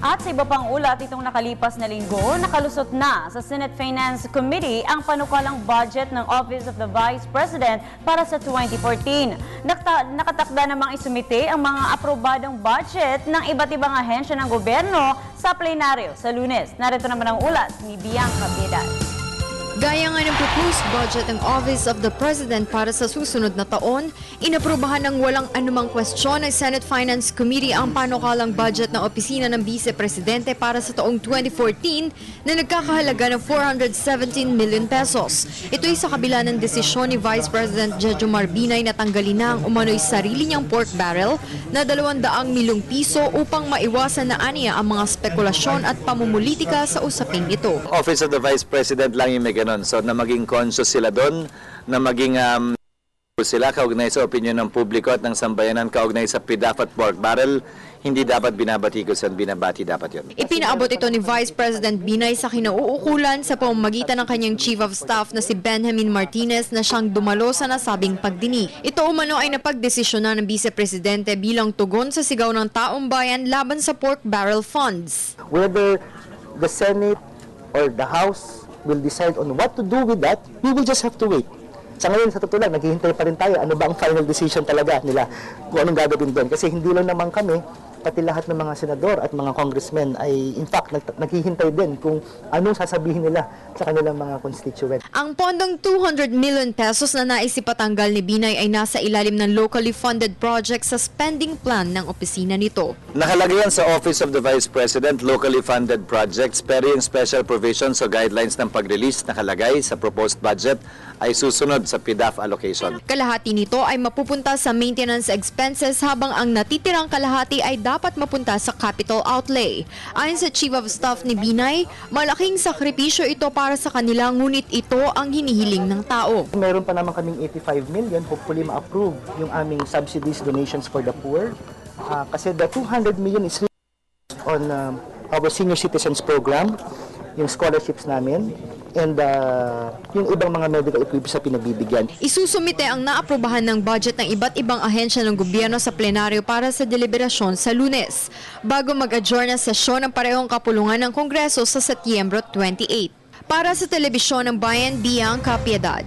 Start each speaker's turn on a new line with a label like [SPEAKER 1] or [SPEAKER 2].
[SPEAKER 1] At sa iba pang ulat itong nakalipas na linggo, nakalusot na sa Senate Finance Committee ang panukalang budget ng Office of the Vice President para sa 2014. Nakatakda namang isumite ang mga aprobadong budget ng iba't ibang ahensya ng gobyerno sa plenaryo sa Lunes. Narito naman ang ulat ni Bianca Piedad.
[SPEAKER 2] Gaya nga ng proposed budget ng Office of the President para sa susunod na taon, inaprubahan ng walang anumang kwestiyon ng Senate Finance Committee ang panukalang budget ng Opisina ng Vice Presidente para sa taong 2014 na nagkakahalaga ng 417 million pesos. Ito'y sa kabila ng desisyon ni Vice President Jejomar Binay na tanggalin na ang umano'y sarili niyang pork barrel na 200 milyong piso upang maiwasan na aniya ang mga spekulasyon at pamumulitika sa usaping ito.
[SPEAKER 3] Office of the Vice President lang yung may ganun. So na maging conscious sila doon, na maging sila kaugnay sa opinion ng publiko at ng sambayanan kaugnay sa PDAF at pork barrel, hindi dapat binabatikos at binabati dapat yun.
[SPEAKER 2] Ipinaabot ito ni Vice President Binay sa kinauukulan sa pamamagitan ng kanyang Chief of Staff na si Benjamin Martinez na siyang dumalo sa nasabing pagdinig. Ito umano ay napagdesisyonan ng Vice Presidente bilang tugon sa sigaw ng taong bayan laban sa pork barrel funds.
[SPEAKER 4] Whether the Senate or the House will decide on what to do with that, we will just have to wait. Sa ngayon, sa totoo lang, naghihintay pa rin tayo. Ano ba ang final decision talaga nila kung anong gagawin doon? Kasi hindi lang naman kami, pati lahat ng mga senador at mga congressmen ay in fact naghihintay din kung anong sasabihin nila sa kanilang mga constituent.
[SPEAKER 2] Ang pondong 200 million pesos na naisipatanggal ni Binay ay nasa ilalim ng locally funded projects sa spending plan ng opisina nito.
[SPEAKER 3] Nakalagay yan sa Office of the Vice President, locally funded projects, pero yung special provisions o guidelines ng pag-release nakalagay sa proposed budget ay susunod sa PDAF allocation.
[SPEAKER 2] Kalahati nito ay mapupunta sa maintenance expenses habang ang natitirang kalahati ay dapat mapunta sa capital outlay. Ayon sa Chief of Staff ni Binay, malaking sakripisyo ito para sa kanila ngunit ito ang hinihiling ng tao.
[SPEAKER 4] Meron pa naman kaming 85 million, hopefully ma-approve yung aming subsidies, donations for the poor. Kasi the 200 million is on our senior citizens program, yung scholarships namin, and yung ibang mga medical equipment sa pinagbibigyan.
[SPEAKER 2] Isusumite ang naaprubahan ng budget ng iba't ibang ahensya ng gobyerno sa plenaryo para sa deliberasyon sa Lunes, bago mag-adjourn ang sesyon ng parehong kapulungan ng Kongreso sa Setyembre 28. Para sa Telebisyon ng Bayan, Bianca Piedad.